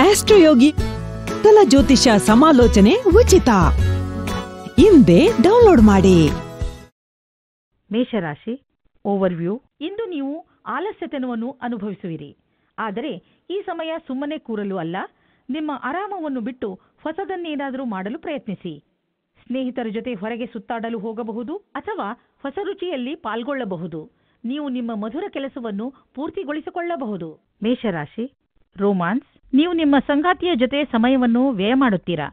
ಆಸ್ಟ್ರೋಯೋಗಿ ಸಕಲ ಜ್ಯೋತಿಷ್ಯ ಸಮಾಲೋಚನೆ ಉಚಿತ. ಹಿಂದೆ ಡೌನ್ಲೋಡ್ ಮಾಡಿ. ಮೇಷರಾಶಿ ಓವರ್ವ್ಯೂ. ಇಂದು ನೀವು ಆಲಸ್ಯತನವನ್ನು ಅನುಭವಿಸುವಿರಿ. ಆದರೆ ಈ ಸಮಯ ಸುಮ್ಮನೆ ಕೂರಲು ಅಲ್ಲ, ನಿಮ್ಮ ಆರಾಮವನ್ನು ಬಿಟ್ಟು ಹೊಸದನ್ನೇನಾದರೂ ಮಾಡಲು ಪ್ರಯತ್ನಿಸಿ. ಸ್ನೇಹಿತರ ಜೊತೆ ಹೊರಗೆ ಸುತ್ತಾಡಲು ಹೋಗಬಹುದು ಅಥವಾ ಹೊಸ ರುಚಿಯಲ್ಲಿ ಪಾಲ್ಗೊಳ್ಳಬಹುದು. ನೀವು ನಿಮ್ಮ ಮಧುರ ಕೆಲಸವನ್ನು ಪೂರ್ತಿಗೊಳಿಸಿಕೊಳ್ಳಬಹುದು. ಮೇಷರಾಶಿ ರೋಮಾನ್ಸ್. ನೀವು ನಿಮ್ಮ ಸಂಗಾತಿಯ ಜೊತೆ ಸಮಯವನ್ನು ವ್ಯಯ ಮಾಡುತ್ತೀರಾ.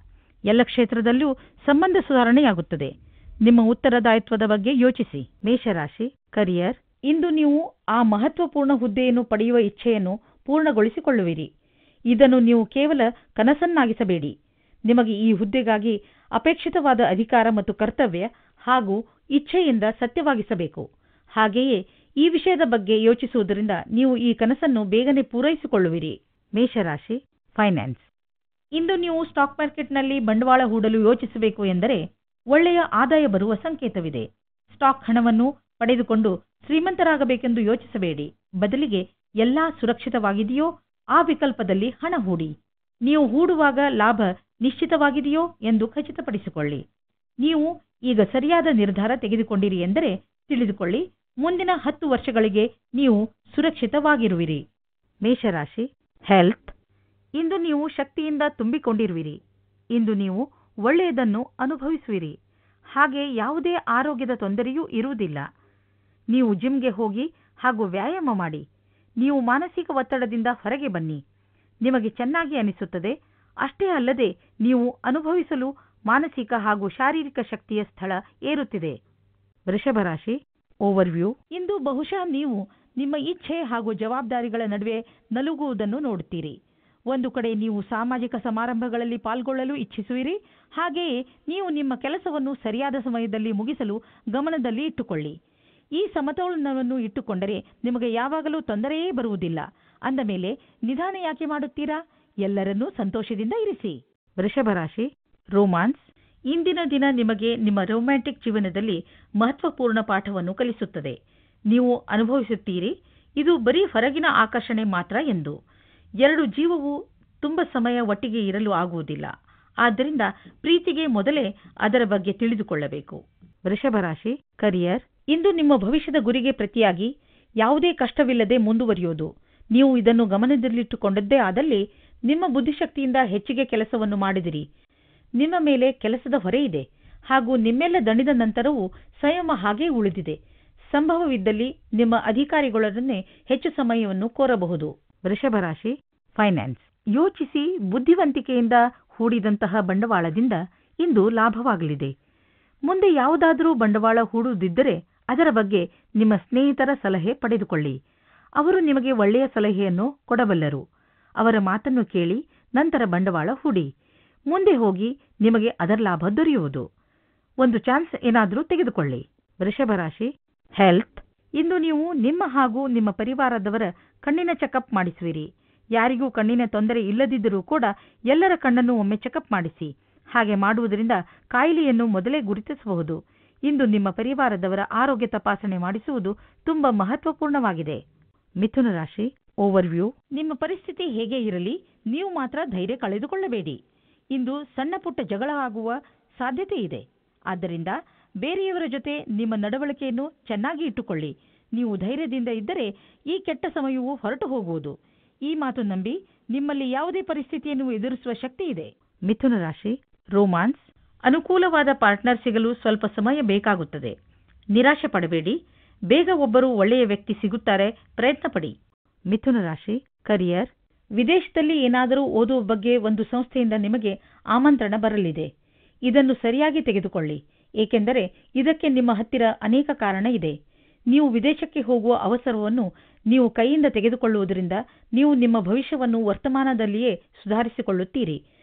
ಎಲ್ಲ ಕ್ಷೇತ್ರದಲ್ಲೂ ಸಂಬಂಧ ಸುಧಾರಣೆಯಾಗುತ್ತದೆ. ನಿಮ್ಮ ಉತ್ತರದಾಯಿತ್ವದ ಬಗ್ಗೆ ಯೋಚಿಸಿ. ಮೇಷರಾಶಿ ಕರಿಯರ್. ಇಂದು ನೀವು ಆ ಮಹತ್ವಪೂರ್ಣ ಹುದ್ದೆಯನ್ನು ಪಡೆಯುವ ಇಚ್ಛೆಯನ್ನು ಪೂರ್ಣಗೊಳಿಸಿಕೊಳ್ಳುವಿರಿ. ಇದನ್ನು ನೀವು ಕೇವಲ ಕನಸನ್ನಾಗಿಸಬೇಡಿ. ನಿಮಗೆ ಈ ಹುದ್ದೆಗಾಗಿ ಅಪೇಕ್ಷಿತವಾದ ಅಧಿಕಾರ ಮತ್ತು ಕರ್ತವ್ಯ ಹಾಗೂ ಇಚ್ಛೆಯಿಂದ ಸತ್ಯವಾಗಿಸಬೇಕು. ಹಾಗೆಯೇ ಈ ವಿಷಯದ ಬಗ್ಗೆ ಯೋಚಿಸುವುದರಿಂದ ನೀವು ಈ ಕನಸನ್ನು ಬೇಗನೆ ಪೂರೈಸಿಕೊಳ್ಳುವಿರಿ. ಮೇಷರಾಶಿ ಫೈನಾನ್ಸ್. ಇಂದು ನೀವು ಸ್ಟಾಕ್ ಮಾರ್ಕೆಟ್ನಲ್ಲಿ ಬಂಡವಾಳ ಹೂಡಲು ಯೋಚಿಸಬೇಕು ಎಂದರೆ ಒಳ್ಳೆಯ ಆದಾಯ ಬರುವ ಸಂಕೇತವಿದೆ. ಸ್ಟಾಕ್ ಹಣವನ್ನು ಪಡೆದುಕೊಂಡು ಶ್ರೀಮಂತರಾಗಬೇಕೆಂದು ಯೋಚಿಸಬೇಡಿ. ಬದಲಿಗೆ ಎಲ್ಲಾ ಸುರಕ್ಷಿತವಾಗಿದೆಯೋ ಆ ವಿಕಲ್ಪದಲ್ಲಿ ಹಣ ಹೂಡಿ. ನೀವು ಹೂಡುವಾಗ ಲಾಭ ನಿಶ್ಚಿತವಾಗಿದೆಯೋ ಎಂದು ಖಚಿತಪಡಿಸಿಕೊಳ್ಳಿ. ನೀವು ಈಗ ಸರಿಯಾದ ನಿರ್ಧಾರ ತೆಗೆದುಕೊಂಡಿರಿ ಎಂದರೆ ತಿಳಿದುಕೊಳ್ಳಿ, ಮುಂದಿನ 10 ವರ್ಷಗಳಿಗೆ ನೀವು ಸುರಕ್ಷಿತವಾಗಿರುವಿರಿ. ಮೇಷರಾಶಿ ಹೆಲ್ತ್. ಇಂದು ನೀವು ಶಕ್ತಿಯಿಂದ ತುಂಬಿಕೊಂಡಿರುವಿರಿ. ಇಂದು ನೀವು ಒಳ್ಳೆಯದನ್ನು ಅನುಭವಿಸುವಿರಿ. ಹಾಗೆ ಯಾವುದೇ ಆರೋಗ್ಯದ ತೊಂದರೆಯೂ ಇರುವುದಿಲ್ಲ. ನೀವು ಜಿಮ್ಗೆ ಹೋಗಿ ಹಾಗೂ ವ್ಯಾಯಾಮ ಮಾಡಿ. ನೀವು ಮಾನಸಿಕ ಒತ್ತಡದಿಂದ ಹೊರಗೆ ಬನ್ನಿ. ನಿಮಗೆ ಚೆನ್ನಾಗಿ ಅನಿಸುತ್ತದೆ. ಅಷ್ಟೇ ಅಲ್ಲದೆ ನೀವು ಅನುಭವಿಸಲು ಮಾನಸಿಕ ಹಾಗೂ ಶಾರೀರಿಕ ಶಕ್ತಿಯ ಸ್ಥಳ ಏರುತ್ತಿದೆ. ವೃಷಭರಾಶಿ ಓವರ್ವ್ಯೂ. ಇಂದು ಬಹುಶಃ ನೀವು ನಿಮ್ಮ ಇಚ್ಛೆ ಹಾಗೂ ಜವಾಬ್ದಾರಿಗಳ ನಡುವೆ ನಲುಗುವುದನ್ನು ನೋಡುತ್ತೀರಿ. ಒಂದು ಕಡೆ ನೀವು ಸಾಮಾಜಿಕ ಸಮಾರಂಭಗಳಲ್ಲಿ ಪಾಲ್ಗೊಳ್ಳಲು ಇಚ್ಛಿಸುವಿರಿ. ಹಾಗೆಯೇ ನೀವು ನಿಮ್ಮ ಕೆಲಸವನ್ನು ಸರಿಯಾದ ಸಮಯದಲ್ಲಿ ಮುಗಿಸಲು ಗಮನದಲ್ಲಿ ಇಟ್ಟುಕೊಳ್ಳಿ. ಈ ಸಮತೋಲನವನ್ನು ಇಟ್ಟುಕೊಂಡರೆ ನಿಮಗೆ ಯಾವಾಗಲೂ ತೊಂದರೆಯೇ ಬರುವುದಿಲ್ಲ. ಅಂದ ಮೇಲೆ ನಿಧಾನ ಯಾಕೆ ಮಾಡುತ್ತೀರಾ? ಎಲ್ಲರನ್ನೂ ಸಂತೋಷದಿಂದ ಇರಿಸಿ. ವೃಷಭರಾಶಿ ರೋಮಾನ್ಸ್. ಇಂದಿನ ದಿನ ನಿಮಗೆ ನಿಮ್ಮ ರೊಮ್ಯಾಂಟಿಕ್ ಜೀವನದಲ್ಲಿ ಮಹತ್ವಪೂರ್ಣ ಪಾಠವನ್ನು ಕಲಿಸುತ್ತದೆ. ನೀವು ಅನುಭವಿಸುತ್ತೀರಿ, ಇದು ಬರೀ ಹೊರಗಿನ ಆಕರ್ಷಣೆ ಮಾತ್ರ ಎಂದು. ಎರಡು ಜೀವವು ತುಂಬ ಸಮಯ ಒಟ್ಟಿಗೆ ಇರಲು ಆಗುವುದಿಲ್ಲ. ಆದ್ದರಿಂದ ಪ್ರೀತಿಗೆ ಮೊದಲೇ ಅದರ ಬಗ್ಗೆ ತಿಳಿದುಕೊಳ್ಳಬೇಕು. ವೃಷಭರಾಶಿ ಕರಿಯರ್. ಇಂದು ನಿಮ್ಮ ಭವಿಷ್ಯದ ಗುರಿಗೆ ಪ್ರತಿಯಾಗಿ ಯಾವುದೇ ಕಷ್ಟವಿಲ್ಲದೆ ಮುಂದುವರಿಯುವುದು. ನೀವು ಇದನ್ನು ಗಮನದಲ್ಲಿಟ್ಟುಕೊಂಡದ್ದೇ ಆದಲ್ಲಿ ನಿಮ್ಮ ಬುದ್ಧಿಶಕ್ತಿಯಿಂದ ಹೆಚ್ಚಿಗೆ ಕೆಲಸವನ್ನು ಮಾಡಿದಿರಿ. ನಿಮ್ಮ ಮೇಲೆ ಕೆಲಸದ ಹೊರೆ ಇದೆ ಹಾಗೂ ನಿಮ್ಮೆಲ್ಲ ದಣಿದ ನಂತರವೂ ಸಂಯಮ ಹಾಗೇ ಉಳಿದಿದೆ. ಸಂಭವವಿದ್ದಲ್ಲಿ ನಿಮ್ಮ ಅಧಿಕಾರಿಗಳನ್ನೇ ಹೆಚ್ಚು ಸಮಯವನ್ನು ಕೋರಬಹುದು. ವೃಷಭರಾಶಿ ಫೈನಾನ್ಸ್. ಯೋಚಿಸಿ ಬುದ್ಧಿವಂತಿಕೆಯಿಂದ ಹೂಡಿದಂತಹ ಬಂಡವಾಳದಿಂದ ಇಂದು ಲಾಭವಾಗಲಿದೆ. ಮುಂದೆ ಯಾವುದಾದರೂ ಬಂಡವಾಳ ಹೂಡುವುದಿದ್ದರೆ ಅದರ ಬಗ್ಗೆ ನಿಮ್ಮ ಸ್ನೇಹಿತರ ಸಲಹೆ ಪಡೆದುಕೊಳ್ಳಿ. ಅವರು ನಿಮಗೆ ಒಳ್ಳೆಯ ಸಲಹೆಯನ್ನು ಕೊಡಬಲ್ಲರು. ಅವರ ಮಾತನ್ನು ಕೇಳಿ ನಂತರ ಬಂಡವಾಳ ಹೂಡಿ. ಮುಂದೆ ಹೋಗಿ ನಿಮಗೆ ಅದರ ಲಾಭ ದೊರೆಯುವುದು. ಒಂದು ಚಾನ್ಸ್ ಏನಾದರೂ ತೆಗೆದುಕೊಳ್ಳಿ. ವೃಷಭರಾಶಿ ಹೆಲ್ತ್. ಇಂದು ನೀವು ನಿಮ್ಮ ಹಾಗೂ ನಿಮ್ಮ ಪರಿವಾರದವರ ಕಣ್ಣಿನ ಚೆಕಪ್ ಮಾಡಿಸುವಿರಿ. ಯಾರಿಗೂ ಕಣ್ಣಿನ ತೊಂದರೆ ಇಲ್ಲದಿದ್ದರೂ ಕೂಡ ಎಲ್ಲರ ಕಣ್ಣನ್ನು ಒಮ್ಮೆ ಚೆಕಪ್ ಮಾಡಿಸಿ. ಹಾಗೆ ಮಾಡುವುದರಿಂದ ಕಾಯಿಲೆಯನ್ನು ಮೊದಲೇ ಗುರುತಿಸಬಹುದು. ಇಂದು ನಿಮ್ಮ ಪರಿವಾರದವರ ಆರೋಗ್ಯ ತಪಾಸಣೆ ಮಾಡಿಸುವುದು ತುಂಬ ಮಹತ್ವಪೂರ್ಣವಾಗಿದೆ. ಮಿಥುನ ರಾಶಿ ಓವರ್ವ್ಯೂ. ನಿಮ್ಮ ಪರಿಸ್ಥಿತಿ ಹೇಗೆ ಇರಲಿ, ನೀವು ಮಾತ್ರ ಧೈರ್ಯ ಕಳೆದುಕೊಳ್ಳಬೇಡಿ. ಇಂದು ಸಣ್ಣ ಪುಟ್ಟ ಜಗಳ ಆಗುವ ಸಾಧ್ಯತೆ ಇದೆ. ಆದ್ದರಿಂದ ಬೇರೆಯವರ ಜೊತೆ ನಿಮ್ಮ ನಡವಳಿಕೆಯನ್ನು ಚೆನ್ನಾಗಿ ಇಟ್ಟುಕೊಳ್ಳಿ. ನೀವು ಧೈರ್ಯದಿಂದ ಇದ್ದರೆ ಈ ಕೆಟ್ಟ ಸಮಯವು ಹೊರಟು ಹೋಗುವುದು. ಈ ಮಾತು ನಂಬಿ, ನಿಮ್ಮಲ್ಲಿ ಯಾವುದೇ ಪರಿಸ್ಥಿತಿಯನ್ನು ಎದುರಿಸುವ ಶಕ್ತಿ ಇದೆ. ಮಿಥುನ ರಾಶಿ ರೋಮಾನ್ಸ್. ಅನುಕೂಲವಾದ ಪಾರ್ಟ್ನರ್ ಸಿಗಲು ಸ್ವಲ್ಪ ಸಮಯ ಬೇಕಾಗುತ್ತದೆ. ನಿರಾಶೆ ಪಡಬೇಡಿ. ಬೇಗ ಒಬ್ಬರು ಒಳ್ಳೆಯ ವ್ಯಕ್ತಿ ಸಿಗುತ್ತಾರೆ, ಪ್ರಯತ್ನ ಪಡಿ. ಮಿಥುನ ರಾಶಿ ಕರಿಯರ್. ವಿದೇಶದಲ್ಲಿ ಏನಾದರೂ ಓದುವ ಬಗ್ಗೆ ಒಂದು ಸಂಸ್ಥೆಯಿಂದ ನಿಮಗೆ ಆಮಂತ್ರಣ ಬರಲಿದೆ. ಇದನ್ನು ಸರಿಯಾಗಿ ತೆಗೆದುಕೊಳ್ಳಿ, ಏಕೆಂದರೆ ಇದಕ್ಕೆ ನಿಮ್ಮ ಹತ್ತಿರ ಅನೇಕ ಕಾರಣ ಇದೆ. ನೀವು ವಿದೇಶಕ್ಕೆ ಹೋಗುವ ಅವಸರವನ್ನು ನೀವು ಕೈಯಿಂದ ತೆಗೆದುಕೊಳ್ಳುವುದರಿಂದ ನೀವು ನಿಮ್ಮ ಭವಿಷ್ಯವನ್ನು ವರ್ತಮಾನದಲ್ಲಿಯೇ ಸುಧಾರಿಸಿಕೊಳ್ಳುತ್ತೀರಿ.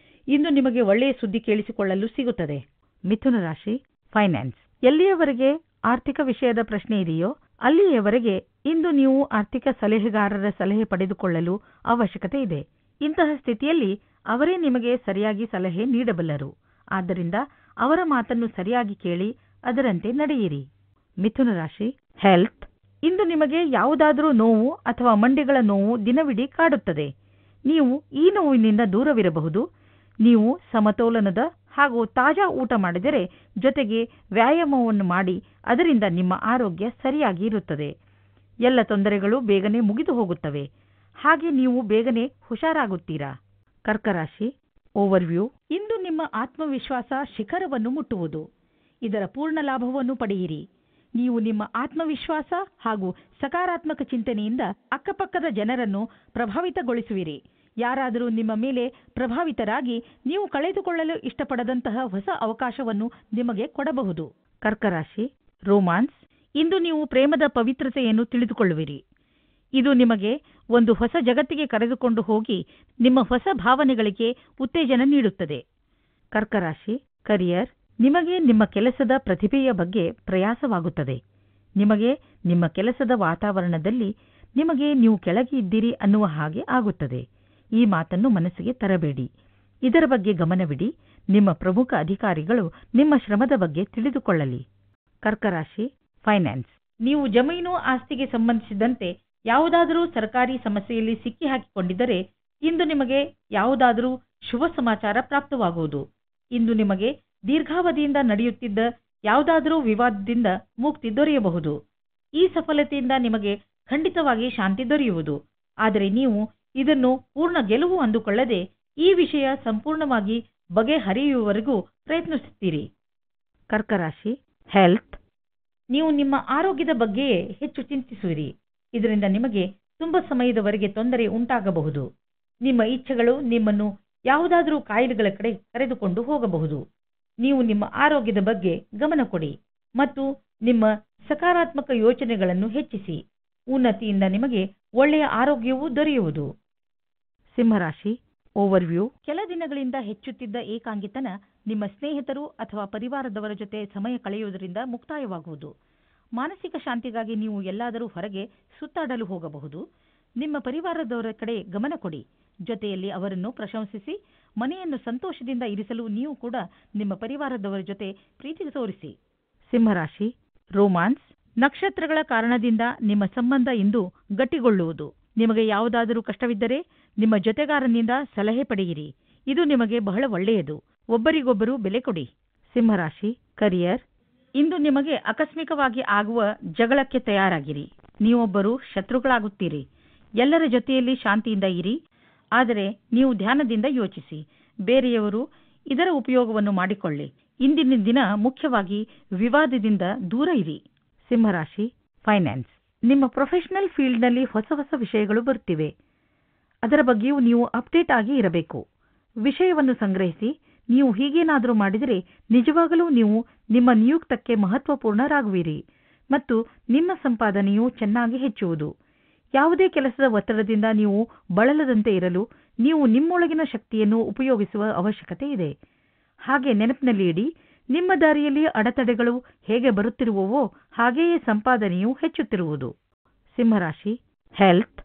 ಇಂದು ನಿಮಗೆ ಒಳ್ಳೆಯ ಸುದ್ದಿ ಕೇಳಿಸಿಕೊಳ್ಳಲು ಸಿಗುತ್ತದೆ. ಮಿಥುನ ರಾಶಿ ಫೈನಾನ್ಸ್. ಎಲ್ಲಿಯವರೆಗೆ ಆರ್ಥಿಕ ವಿಷಯದ ಪ್ರಶ್ನೆ ಇದೆಯೋ ಅಲ್ಲಿಯವರೆಗೆ ಇಂದು ನೀವು ಆರ್ಥಿಕ ಸಲಹೆಗಾರರ ಸಲಹೆ ಪಡೆದುಕೊಳ್ಳಲು ಅವಶ್ಯಕತೆ ಇದೆ. ಇಂತಹ ಸ್ಥಿತಿಯಲ್ಲಿ ಅವರೇ ನಿಮಗೆ ಸರಿಯಾಗಿ ಸಲಹೆ ನೀಡಬಲ್ಲರು. ಆದ್ದರಿಂದ ಅವರ ಮಾತನ್ನು ಸರಿಯಾಗಿ ಕೇಳಿ ಅದರಂತೆ ನಡೆಯಿರಿ. ಮಿಥುನ ರಾಶಿ ಹೆಲ್ತ್. ಇಂದು ನಿಮಗೆ ಯಾವುದಾದರೂ ನೋವು ಅಥವಾ ಮಂಡಿಗಳ ನೋವು ದಿನವಿಡೀ ಕಾಡುತ್ತದೆ. ನೀವು ಈ ನೋವಿನಿಂದ ದೂರವಿರಬಹುದು. ನೀವು ಸಮತೋಲನದ ಹಾಗೂ ತಾಜಾ ಊಟ ಮಾಡಿದರೆ, ಜೊತೆಗೆ ವ್ಯಾಯಾಮವನ್ನು ಮಾಡಿ, ಅದರಿಂದ ನಿಮ್ಮ ಆರೋಗ್ಯ ಸರಿಯಾಗಿ ಇರುತ್ತದೆ. ಎಲ್ಲ ತೊಂದರೆಗಳು ಬೇಗನೆ ಮುಗಿದು ಹೋಗುತ್ತವೆ. ಹಾಗೆ ನೀವು ಬೇಗನೆ ಹುಷಾರಾಗುತ್ತೀರಾ. ಕರ್ಕರಾಶಿ ಓವರ್ವ್ಯೂ. ಇಂದು ನಿಮ್ಮ ಆತ್ಮವಿಶ್ವಾಸ ಶಿಖರವನ್ನು ಮುಟ್ಟುವುದು. ಇದರ ಪೂರ್ಣ ಲಾಭವನ್ನು ಪಡೆಯಿರಿ. ನೀವು ನಿಮ್ಮ ಆತ್ಮವಿಶ್ವಾಸ ಹಾಗೂ ಸಕಾರಾತ್ಮಕ ಚಿಂತನೆಯಿಂದ ಅಕ್ಕಪಕ್ಕದ ಜನರನ್ನು ಪ್ರಭಾವಿತಗೊಳಿಸುವಿರಿ. ಯಾರಾದರೂ ನಿಮ್ಮ ಮೇಲೆ ಪ್ರಭಾವಿತರಾಗಿ ನೀವು ಕಳೆದುಕೊಳ್ಳಲು ಇಷ್ಟಪಡದಂತಹ ಹೊಸ ಅವಕಾಶವನ್ನು ನಿಮಗೆ ಕೊಡಬಹುದು. ಕರ್ಕರಾಶಿ ರೋಮಾನ್ಸ್. ಇಂದು ನೀವು ಪ್ರೇಮದ ಪವಿತ್ರತೆಯನ್ನು ತಿಳಿದುಕೊಳ್ಳುವಿರಿ. ಇದು ನಿಮಗೆ ಒಂದು ಹೊಸ ಜಗತ್ತಿಗೆ ಕರೆದುಕೊಂಡು ಹೋಗಿ ನಿಮ್ಮ ಹೊಸ ಭಾವನೆಗಳಿಗೆ ಉತ್ತೇಜನ ನೀಡುತ್ತದೆ. ಕರ್ಕರಾಶಿ ಕರಿಯರ್. ನಿಮಗೆ ನಿಮ್ಮ ಕೆಲಸದ ಪ್ರತಿಭೆಯ ಬಗ್ಗೆ ಪ್ರಯಾಸವಾಗುತ್ತದೆ. ನಿಮಗೆ ನಿಮ್ಮ ಕೆಲಸದ ವಾತಾವರಣದಲ್ಲಿ ನಿಮಗೆ ನೀವು ಕೆಳಗೆ ಇದ್ದೀರಿ ಅನ್ನುವ ಹಾಗೆ ಆಗುತ್ತದೆ. ಈ ಮಾತನ್ನು ಮನಸ್ಸಿಗೆ ತರಬೇಡಿ. ಇದರ ಬಗ್ಗೆ ಗಮನವಿಡಿ. ನಿಮ್ಮ ಪ್ರಮುಖ ಅಧಿಕಾರಿಗಳು ನಿಮ್ಮ ಶ್ರಮದ ಬಗ್ಗೆ ತಿಳಿದುಕೊಳ್ಳಲಿ. ಕರ್ಕರಾಶಿ ಫೈನಾನ್ಸ್. ನೀವು ಜಮೀನು ಆಸ್ತಿಗೆ ಸಂಬಂಧಿಸಿದಂತೆ ಯಾವುದಾದರೂ ಸರ್ಕಾರಿ ಸಮಸ್ಯೆಯಲ್ಲಿ ಸಿಕ್ಕಿ ಹಾಕಿಕೊಂಡಿದ್ದರೆ, ಇಂದು ನಿಮಗೆ ಯಾವುದಾದರೂ ಶುಭ ಸಮಾಚಾರ ಪ್ರಾಪ್ತವಾಗುವುದು. ಇಂದು ನಿಮಗೆ ದೀರ್ಘಾವಧಿಯಿಂದ ನಡೆಯುತ್ತಿದ್ದ ಯಾವುದಾದರೂ ವಿವಾದದಿಂದ ಮುಕ್ತಿ ದೊರೆಯಬಹುದು. ಈ ಸಫಲತೆಯಿಂದ ನಿಮಗೆ ಖಂಡಿತವಾಗಿ ಶಾಂತಿ ದೊರೆಯುವುದು. ಆದರೆ ನೀವು ಇದನ್ನು ಪೂರ್ಣ ಗೆಲುವು ಅಂದುಕೊಳ್ಳದೆ ಈ ವಿಷಯ ಸಂಪೂರ್ಣವಾಗಿ ಬಗೆಹರಿಯುವವರೆಗೂ ಪ್ರಯತ್ನಿಸುತ್ತೀರಿ. ಕರ್ಕರಾಶಿ ಹೆಲ್ತ್. ನೀವು ನಿಮ್ಮ ಆರೋಗ್ಯದ ಬಗ್ಗೆಯೇ ಹೆಚ್ಚು ಚಿಂತಿಸುವಿರಿ. ಇದರಿಂದ ನಿಮಗೆ ತುಂಬ ಸಮಯದವರೆಗೆ ತೊಂದರೆ ಉಂಟಾಗಬಹುದು. ನಿಮ್ಮ ಇಚ್ಛೆಗಳು ನಿಮ್ಮನ್ನು ಯಾವುದಾದರೂ ಕಾಯಿಲೆಗಳ ಕಡೆ ಕರೆದುಕೊಂಡು ಹೋಗಬಹುದು. ನೀವು ನಿಮ್ಮ ಆರೋಗ್ಯದ ಬಗ್ಗೆ ಗಮನ ಕೊಡಿ ಮತ್ತು ನಿಮ್ಮ ಸಕಾರಾತ್ಮಕ ಯೋಚನೆಗಳನ್ನು ಹೆಚ್ಚಿಸಿ. ಉನ್ನತಿಯಿಂದ ನಿಮಗೆ ಒಳ್ಳೆಯ ಆರೋಗ್ಯವೂ ದೊರೆಯುವುದು. ಸಿಂಹರಾಶಿ ಓವರ್ವ್ಯೂ. ಕೆಲ ದಿನಗಳಿಂದ ಹೆಚ್ಚುತ್ತಿದ್ದ ಏಕಾಂಗಿತನ ನಿಮ್ಮ ಸ್ನೇಹಿತರು ಅಥವಾ ಪರಿವಾರದವರ ಜೊತೆ ಸಮಯ ಕಳೆಯುವುದರಿಂದ ಮುಕ್ತಾಯವಾಗುವುದು. ಮಾನಸಿಕ ಶಾಂತಿಗಾಗಿ ನೀವು ಎಲ್ಲಾದರೂ ಹೊರಗೆ ಸುತ್ತಾಡಲು ಹೋಗಬಹುದು. ನಿಮ್ಮ ಪರಿವಾರದವರ ಕಡೆ ಗಮನ ಕೊಡಿ. ಜೊತೆಯಲ್ಲಿ ಅವರನ್ನು ಪ್ರಶಂಸಿಸಿ. ಮನೆಯನ್ನು ಸಂತೋಷದಿಂದ ಇರಿಸಲು ನೀವು ಕೂಡ ನಿಮ್ಮ ಪರಿವಾರದವರ ಜೊತೆ ಪ್ರೀತಿ ತೋರಿಸಿ. ಸಿಂಹರಾಶಿ ರೋಮಾನ್ಸ್. ನಕ್ಷತ್ರಗಳ ಕಾರಣದಿಂದ ನಿಮ್ಮ ಸಂಬಂಧ ಇಂದು ಗಟ್ಟಿಗೊಳ್ಳುವುದು. ನಿಮಗೆ ಯಾವುದಾದರೂ ಕಷ್ಟವಿದ್ದರೆ ನಿಮ್ಮ ಜೊತೆಗಾರನಿಂದ ಸಲಹೆ ಪಡೆಯಿರಿ. ಇದು ನಿಮಗೆ ಬಹಳ ಒಳ್ಳೆಯದು. ಒಬ್ಬರಿಗೊಬ್ಬರು ಬೆಲೆ ಕೊಡಿ. ಸಿಂಹರಾಶಿ ಕರಿಯರ್. ಇಂದು ನಿಮಗೆ ಆಕಸ್ಮಿಕವಾಗಿ ಆಗುವ ಜಗಳಕ್ಕೆ ತಯಾರಾಗಿರಿ. ನೀವೊಬ್ಬರು ಶತ್ರುಗಳಾಗುತ್ತೀರಿ. ಎಲ್ಲರ ಜೊತೆಯಲ್ಲಿ ಶಾಂತಿಯಿಂದ ಇರಿ. ಆದರೆ ನೀವು ಧ್ಯಾನದಿಂದ ಯೋಚಿಸಿ. ಬೇರೆಯವರು ಇದರ ಉಪಯೋಗವನ್ನು ಮಾಡಿಕೊಳ್ಳಿ. ಇಂದಿನ ದಿನ ಮುಖ್ಯವಾಗಿ ವಿವಾದದಿಂದ ದೂರ ಇರಿ. ಸಿಂಹರಾಶಿ ಫೈನಾನ್ಸ್. ನಿಮ್ಮ ಪ್ರೊಫೆಷನಲ್ ಫೀಲ್ಡ್ನಲ್ಲಿ ಹೊಸ ಹೊಸ ವಿಷಯಗಳು ಬರುತ್ತಿವೆ. ಅದರ ಬಗ್ಗೆಯೂ ನೀವು ಅಪ್ಡೇಟ್ ಆಗಿ ಇರಬೇಕು. ವಿಷಯವನ್ನು ಸಂಗ್ರಹಿಸಿ. ನೀವು ಹೀಗೇನಾದರೂ ಮಾಡಿದರೆ ನಿಜವಾಗಲೂ ನೀವು ನಿಮ್ಮ ನಿಯುಕ್ತಕ್ಕೆ ಮಹತ್ವಪೂರ್ಣರಾಗುವಿರಿ ಮತ್ತು ನಿಮ್ಮ ಸಂಪಾದನೆಯು ಚೆನ್ನಾಗಿ ಹೆಚ್ಚುವುದು. ಯಾವುದೇ ಕೆಲಸದ ಒತ್ತಡದಿಂದ ನೀವು ಬಳಲದಂತೆ ಇರಲು ನೀವು ನಿಮ್ಮೊಳಗಿನ ಶಕ್ತಿಯನ್ನು ಉಪಯೋಗಿಸುವ ಅವಶ್ಯಕತೆ ಇದೆ. ಹಾಗೆ ನೆನಪಿನಲ್ಲಿ ಇಡಿ, ನಿಮ್ಮ ದಾರಿಯಲ್ಲಿ ಅಡೆತಡೆಗಳು ಹೇಗೆ ಬರುತ್ತಿರುವವೋ ಹಾಗೆಯೇ ಸಂಪಾದನೆಯು ಹೆಚ್ಚುತ್ತಿರುವುದು. ಸಿಂಹರಾಶಿ ಹೆಲ್ತ್.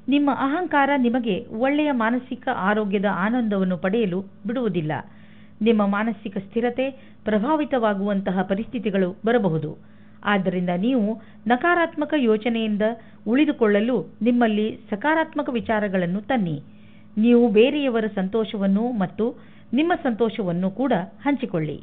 ನಿಮ್ಮ ಅಹಂಕಾರ ನಿಮಗೆ ಒಳ್ಳೆಯ ಮಾನಸಿಕ ಆರೋಗ್ಯದ ಆನಂದವನ್ನು ಪಡೆಯಲು ಬಿಡುವುದಿಲ್ಲ. ನಿಮ್ಮ ಮಾನಸಿಕ ಸ್ಥಿರತೆ ಪ್ರಭಾವಿತವಾಗುವಂತಹ ಪರಿಸ್ಥಿತಿಗಳು ಬರಬಹುದು. ಆದ್ದರಿಂದ ನೀವು ನಕಾರಾತ್ಮಕ ಯೋಚನೆಯಿಂದ ಉಳಿದುಕೊಳ್ಳಲು ನಿಮ್ಮಲ್ಲಿ ಸಕಾರಾತ್ಮಕ ವಿಚಾರಗಳನ್ನು ತನ್ನಿ. ನೀವು ಬೇರೆಯವರ ಸಂತೋಷವನ್ನು ಮತ್ತು ನಿಮ್ಮ ಸಂತೋಷವನ್ನು ಕೂಡ ಹಂಚಿಕೊಳ್ಳಿ.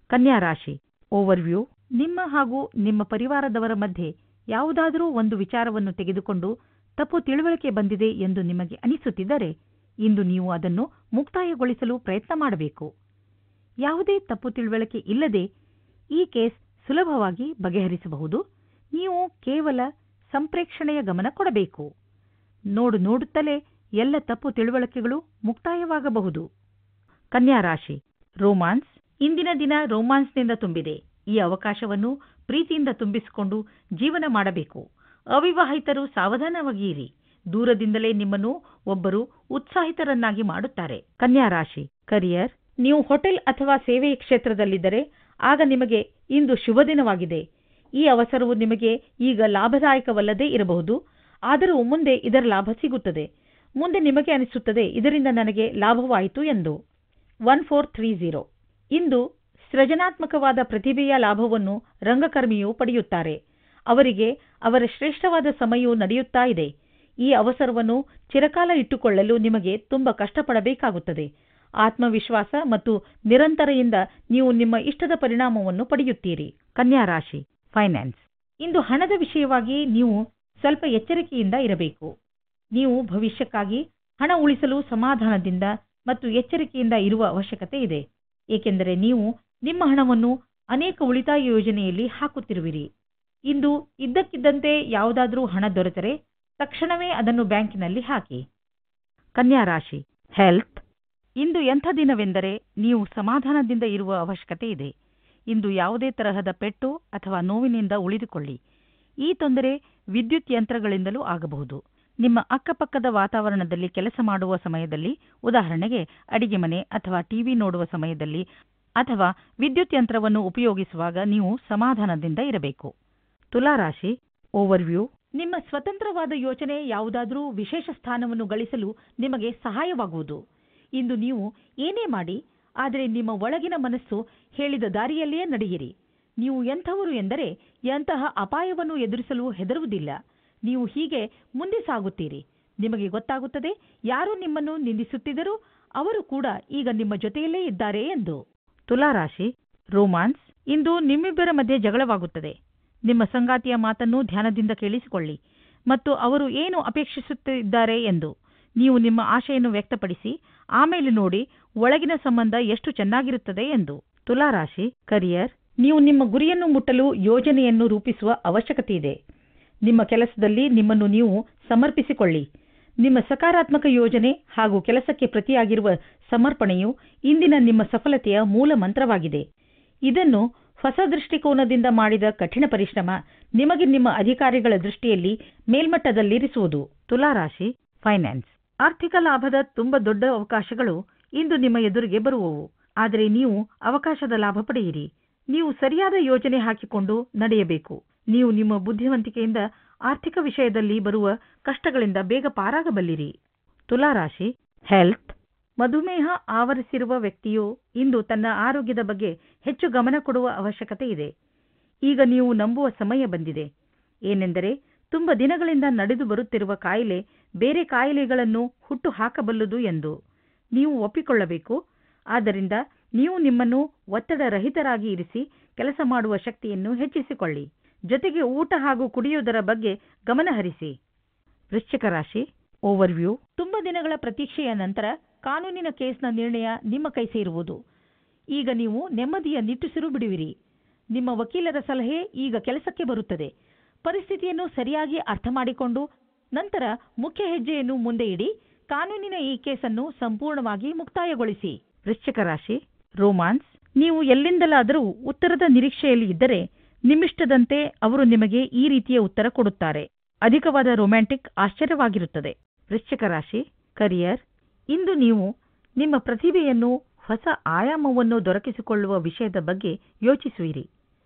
ಕನ್ಯಾ ರಾಶಿ ಓವರ್ವ್ಯೂ. ನಿಮ್ಮ ಹಾಗೂ ನಿಮ್ಮ ಪರಿವಾರದವರ ಮಧ್ಯೆ ಯಾವುದಾದರೂ ಒಂದು ವಿಚಾರವನ್ನು ತೆಗೆದುಕೊಂಡು ತಪ್ಪು ತಿಳುವಳಿಕೆ ಬಂದಿದೆ ಎಂದು ನಿಮಗೆ ಅನಿಸುತ್ತಿದ್ದರೆ, ಇಂದು ನೀವು ಅದನ್ನು ಮುಕ್ತಾಯಗೊಳಿಸಲು ಪ್ರಯತ್ನ ಮಾಡಬೇಕು. ಯಾವುದೇ ತಪ್ಪು ತಿಳುವಳಿಕೆ ಇಲ್ಲದೆ ಈ ಕೇಸ್ ಸುಲಭವಾಗಿ ಬಗೆಹರಿಸಬಹುದು. ನೀವು ಕೇವಲ ಸಂಪ್ರೇಕ್ಷಣೆಯ ಗಮನ ಕೊಡಬೇಕು. ನೋಡುತ್ತಲೇ ಎಲ್ಲ ತಪ್ಪು ತಿಳುವಳಿಕೆಗಳು ಮುಕ್ತಾಯವಾಗಬಹುದು. ಕನ್ಯಾ ರಾಶಿ ರೋಮಾನ್ಸ್. ಇಂದಿನ ದಿನ ರೋಮಾನ್ಸ್ನಿಂದ ತುಂಬಿದೆ. ಈ ಅವಕಾಶವನ್ನು ಪ್ರೀತಿಯಿಂದ ತುಂಬಿಸಿಕೊಂಡು ಜೀವನ ಮಾಡಬೇಕು. ಅವಿವಾಹಿತರು ಸಾವಧಾನವಾಗಿರಿ. ದೂರದಿಂದಲೇ ನಿಮ್ಮನ್ನು ಒಬ್ಬರು ಉತ್ಸಾಹಿತರನ್ನಾಗಿ ಮಾಡುತ್ತಾರೆ. ಕನ್ಯಾ ರಾಶಿ ಕರಿಯರ್. ನೀವು ಹೋಟೆಲ್ ಅಥವಾ ಸೇವೆಯ ಕ್ಷೇತ್ರದಲ್ಲಿದ್ದರೆ ಆಗ ನಿಮಗೆ ಇಂದು ಶುಭ ದಿನವಾಗಿದೆ. ಈ ಅವಸರವು ನಿಮಗೆ ಈಗ ಲಾಭದಾಯಕವಲ್ಲದೇ ಇರಬಹುದು, ಆದರೂ ಮುಂದೆ ಇದರ ಲಾಭ ಸಿಗುತ್ತದೆ. ಮುಂದೆ ನಿಮಗೆ ಅನಿಸುತ್ತದೆ ಇದರಿಂದ ನನಗೆ ಲಾಭವಾಯಿತು ಎಂದು. 1430. ಇಂದು ಸೃಜನಾತ್ಮಕವಾದ ಪ್ರತಿಭೆಯ ಲಾಭವನ್ನು ರಂಗಕರ್ಮಿಯು ಪಡೆಯುತ್ತಾರೆ. ಅವರಿಗೆ ಅವರ ಶ್ರೇಷ್ಠವಾದ ಸಮಯವು ನಡೆಯುತ್ತಾ ಇದೆ. ಈ ಅವಸರವನ್ನು ಚಿರಕಾಲ ಇಟ್ಟುಕೊಳ್ಳಲು ನಿಮಗೆ ತುಂಬ ಕಷ್ಟಪಡಬೇಕಾಗುತ್ತದೆ. ಆತ್ಮವಿಶ್ವಾಸ ಮತ್ತು ನಿರಂತರತೆಯಿಂದ ನೀವು ನಿಮ್ಮ ಇಷ್ಟದ ಪರಿಣಾಮವನ್ನು ಪಡೆಯುತ್ತೀರಿ. ಕನ್ಯಾ ರಾಶಿ ಫೈನಾನ್ಸ್. ಇಂದು ಹಣದ ವಿಷಯವಾಗಿ ನೀವು ಸ್ವಲ್ಪ ಎಚ್ಚರಿಕೆಯಿಂದ ಇರಬೇಕು. ನೀವು ಭವಿಷ್ಯಕ್ಕಾಗಿ ಹಣ ಉಳಿಸಲು ಸಮಾಧಾನದಿಂದ ಮತ್ತು ಎಚ್ಚರಿಕೆಯಿಂದ ಇರುವ ಅವಶ್ಯಕತೆ ಇದೆ, ಏಕೆಂದರೆ ನೀವು ನಿಮ್ಮ ಹಣವನ್ನು ಅನೇಕ ಉಳಿತಾಯ ಯೋಜನೆಯಲ್ಲಿ ಹಾಕುತ್ತಿರುವಿರಿ. ಇಂದು ಇದ್ದಕ್ಕಿದ್ದಂತೆ ಯಾವುದಾದರೂ ಹಣ ದೊರೆತರೆ ತಕ್ಷಣವೇ ಅದನ್ನು ಬ್ಯಾಂಕಿನಲ್ಲಿ ಹಾಕಿ. ಕನ್ಯಾ ರಾಶಿ ಹೆಲ್ತ್. ಇಂದು ಎಂಥ ದಿನವೆಂದರೆ ನೀವು ಸಮಾಧಾನದಿಂದ ಇರುವ ಅವಶ್ಯಕತೆ ಇದೆ. ಇಂದು ಯಾವುದೇ ತರಹದ ಪೆಟ್ಟು ಅಥವಾ ನೋವಿನಿಂದ ಉಳಿದುಕೊಳ್ಳಿ. ಈ ತೊಂದರೆ ವಿದ್ಯುತ್ ಯಂತ್ರಗಳಿಂದಲೂ ಆಗಬಹುದು. ನಿಮ್ಮ ಅಕ್ಕಪಕ್ಕದ ವಾತಾವರಣದಲ್ಲಿ ಕೆಲಸ ಮಾಡುವ ಸಮಯದಲ್ಲಿ, ಉದಾಹರಣೆಗೆ ಅಡಿಗೆ ಮನೆ ಅಥವಾ ಟಿವಿ ನೋಡುವ ಸಮಯದಲ್ಲಿ ಅಥವಾ ವಿದ್ಯುತ್ ಯಂತ್ರವನ್ನು ಉಪಯೋಗಿಸುವಾಗ ನೀವು ಸಮಾಧಾನದಿಂದ ಇರಬೇಕು. ತುಲಾರಾಶಿ ಓವರ್ವ್ಯೂ. ನಿಮ್ಮ ಸ್ವತಂತ್ರವಾದ ಯೋಚನೆ ಯಾವುದಾದರೂ ವಿಶೇಷ ಸ್ಥಾನವನ್ನು ಗಳಿಸಲು ನಿಮಗೆ ಸಹಾಯವಾಗುವುದು. ಇಂದು ನೀವು ಏನೇ ಮಾಡಿ, ಆದರೆ ನಿಮ್ಮ ಒಳಗಿನ ಮನಸ್ಸು ಹೇಳಿದ ದಾರಿಯಲ್ಲಿಯೇ ನಡೆಯಿರಿ. ನೀವು ಎಂಥವರು ಎಂದರೆ ಎಂತಹ ಅಪಾಯವನ್ನು ಎದುರಿಸಲು ಹೆದರುವುದಿಲ್ಲ. ನೀವು ಹೀಗೆ ಮುಂದೆ ಸಾಗುತ್ತೀರಿ. ನಿಮಗೆ ಗೊತ್ತಾಗುತ್ತದೆ, ಯಾರು ನಿಮ್ಮನ್ನು ನಿಂದಿಸುತ್ತಿದ್ದರೂ ಅವರು ಕೂಡ ಈಗ ನಿಮ್ಮ ಜೊತೆಯಲ್ಲೇ ಇದ್ದಾರೆ ಎಂದು. ತುಲಾರಾಶಿ ರೋಮಾನ್ಸ್. ಇಂದು ನಿಮ್ಮಿಬ್ಬರ ಮಧ್ಯೆ ಜಗಳವಾಗುತ್ತದೆ. ನಿಮ್ಮ ಸಂಗಾತಿಯ ಮಾತನ್ನು ಧ್ಯಾನದಿಂದ ಕೇಳಿಸಿಕೊಳ್ಳಿ ಮತ್ತು ಅವರು ಏನು ಅಪೇಕ್ಷಿಸುತ್ತಿದ್ದಾರೆ ಎಂದು ನೀವು ನಿಮ್ಮ ಆಶೆಯನ್ನು ವ್ಯಕ್ತಪಡಿಸಿ, ಆಮೇಲೆ ನೋಡಿ ಒಳಗಿನ ಸಂಬಂಧ ಎಷ್ಟು ಚೆನ್ನಾಗಿರುತ್ತದೆ ಎಂದು. ತುಲಾರಾಶಿ ಕರಿಯರ್. ನೀವು ನಿಮ್ಮ ಗುರಿಯನ್ನು ಮುಟ್ಟಲು ಯೋಜನೆಯನ್ನು ರೂಪಿಸುವ ಅವಶ್ಯಕತೆ ಇದೆ. ನಿಮ್ಮ ಕೆಲಸದಲ್ಲಿ ನಿಮ್ಮನ್ನು ನೀವು ಸಮರ್ಪಿಸಿಕೊಳ್ಳಿ. ನಿಮ್ಮ ಸಕಾರಾತ್ಮಕ ಯೋಜನೆ ಹಾಗೂ ಕೆಲಸಕ್ಕೆ ಪ್ರತಿಯಾಗಿರುವ ಸಮರ್ಪಣೆಯು ಇಂದಿನ ನಿಮ್ಮ ಸಫಲತೆಯ ಮೂಲ ಮಂತ್ರವಾಗಿದೆ. ಇದನ್ನು ಹೊಸ ದೃಷ್ಟಿಕೋನದಿಂದ ಮಾಡಿದ ಕಠಿಣ ಪರಿಶ್ರಮ ನಿಮಗೆ ನಿಮ್ಮ ಅಧಿಕಾರಿಗಳ ದೃಷ್ಟಿಯಲ್ಲಿ ಮೇಲ್ಮಟ್ಟದಲ್ಲಿರಿಸುವುದು. ತುಲಾರಾಶಿ ಫೈನಾನ್ಸ್. ಆರ್ಥಿಕ ಲಾಭದ ತುಂಬ ದೊಡ್ಡ ಅವಕಾಶಗಳು ಇಂದು ನಿಮ್ಮ ಎದುರಿಗೆ ಬರುವವು, ಆದರೆ ನೀವು ಅವಕಾಶದ ಲಾಭ ಪಡೆಯಿರಿ. ನೀವು ಸರಿಯಾದ ಯೋಜನೆ ಹಾಕಿಕೊಂಡು ನಡೆಯಬೇಕು. ನೀವು ನಿಮ್ಮ ಬುದ್ಧಿವಂತಿಕೆಯಿಂದ ಆರ್ಥಿಕ ವಿಷಯದಲ್ಲಿ ಬರುವ ಕಷ್ಟಗಳಿಂದ ಬೇಗ ಪಾರಾಗಬಲ್ಲಿರಿ. ತುಲಾರಾಶಿ ಹೆಲ್ತ್. ಮಧುಮೇಹ ಆವರಿಸಿರುವ ವ್ಯಕ್ತಿಯು ಇಂದು ತನ್ನ ಆರೋಗ್ಯದ ಬಗ್ಗೆ ಹೆಚ್ಚು ಗಮನ ಕೊಡುವ ಅವಶ್ಯಕತೆ ಇದೆ. ಈಗ ನೀವು ನಂಬುವ ಸಮಯ ಬಂದಿದೆ. ಏನೆಂದರೆ ತುಂಬ ದಿನಗಳಿಂದ ನಡೆದು ಬರುತ್ತಿರುವ ಕಾಯಿಲೆ ಬೇರೆ ಕಾಯಿಲೆಗಳನ್ನು ಹುಟ್ಟು ಹಾಕಬಲ್ಲದು ಎಂದು ನೀವು ಒಪ್ಪಿಕೊಳ್ಳಬೇಕು. ಆದ್ದರಿಂದ ನೀವು ನಿಮ್ಮನ್ನು ಒತ್ತಡರಹಿತರಾಗಿ ಇರಿಸಿ ಕೆಲಸ ಮಾಡುವ ಶಕ್ತಿಯನ್ನು ಹೆಚ್ಚಿಸಿಕೊಳ್ಳಿ. ಜೊತೆಗೆ ಊಟ ಹಾಗೂ ಕುಡಿಯುವುದರ ಬಗ್ಗೆ ಗಮನಹರಿಸಿ. ವೃಶ್ಚಿಕ ರಾಶಿ ಓವರ್ವ್ಯೂ. ತುಂಬ ದಿನಗಳ ಪ್ರತೀಕ್ಷೆಯ ನಂತರ ಕಾನೂನಿನ ಕೇಸ್ನ ನಿರ್ಣಯ ನಿಮ್ಮ ಕೈ ಸೇರುವುದು. ಈಗ ನೀವು ನೆಮ್ಮದಿಯ ನಿಟ್ಟುಸಿರು ಬಿಡುವಿರಿ. ನಿಮ್ಮ ವಕೀಲರ ಸಲಹೆ ಈಗ ಕೆಲಸಕ್ಕೆ ಬರುತ್ತದೆ. ಪರಿಸ್ಥಿತಿಯನ್ನು ಸರಿಯಾಗಿ ಅರ್ಥ ಮಾಡಿಕೊಂಡು ನಂತರ ಮುಖ್ಯ ಹೆಜ್ಜೆಯನ್ನು ಮುಂದೆ ಇಡಿ. ಕಾನೂನಿನ ಈ ಕೇಸನ್ನು ಸಂಪೂರ್ಣವಾಗಿ ಮುಕ್ತಾಯಗೊಳಿಸಿ. ವೃಶ್ಚಿಕ ರಾಶಿ ರೋಮಾನ್ಸ್. ನೀವು ಎಲ್ಲಿಂದಲಾದರೂ ಉತ್ತರದ ನಿರೀಕ್ಷೆಯಲ್ಲಿ ಇದ್ದರೆ ನಿಮ್ಮಿಷ್ಟದಂತೆ ಅವರು ನಿಮಗೆ ಈ ರೀತಿಯ ಉತ್ತರ ಕೊಡುತ್ತಾರೆ. ಅಧಿಕವಾದ ರೊಮ್ಯಾಂಟಿಕ್ ಆಶ್ಚರ್ಯವಾಗಿರುತ್ತದೆ. ವೃಶ್ಚಿಕ ರಾಶಿ ಕರಿಯರ್. ಇಂದು ನೀವು ನಿಮ್ಮ ಪ್ರತಿಭೆಯನ್ನು ಹೊಸ ಆಯಾಮವನ್ನು ದೊರಕಿಸಿಕೊಳ್ಳುವ ವಿಷಯದ ಬಗ್ಗೆ ಯೋಚಿಸುವಿರಿ.